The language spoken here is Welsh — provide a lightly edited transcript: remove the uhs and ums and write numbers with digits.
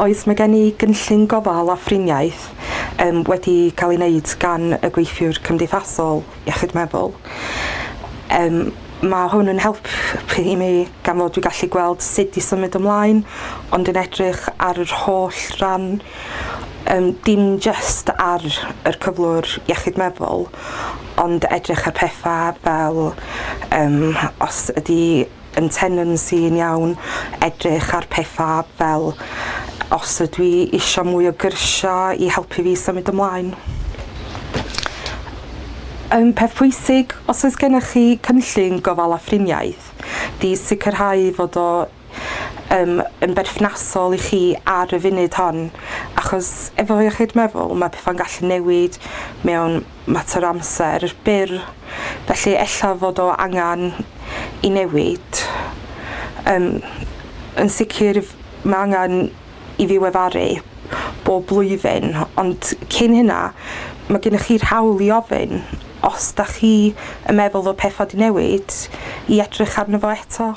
Oes, mae gen i gynllun gofal a phriniaeth wedi cael ei wneud gan y gweithiwr cymdeithasol iechyd meddwl. Mae hwn yn helpu i mi gan fod dwi'n gallu gweld sut i symud ymlaen, ond yn edrych ar yr holl ran, dim just ar yr cyflwr iechyd meddwl, ond edrych ar pethau fel os ydy yn tenancy yn iawn, edrych ar pethau fel os ydw i eisiau mwy o gyrsiau i helpu fi symud ymlaen. Peth pwysig, os oes gennych chi cynllun gofal a phriniaeth, di sicrhau fod o yn berthnasol i chi ar y funud hon, achos efo iechyd meddwl mae pethau'n gallu newid mewn mater o amser byr, felly ella fod o angen i newid. Yn sicr mae angen i ddiweddaru bob blwyddyn, ond cyn hynna mae gennych chi'r hawl i ofyn os da chi yn meddwl fod pethau wedi newid i edrych arno fo eto.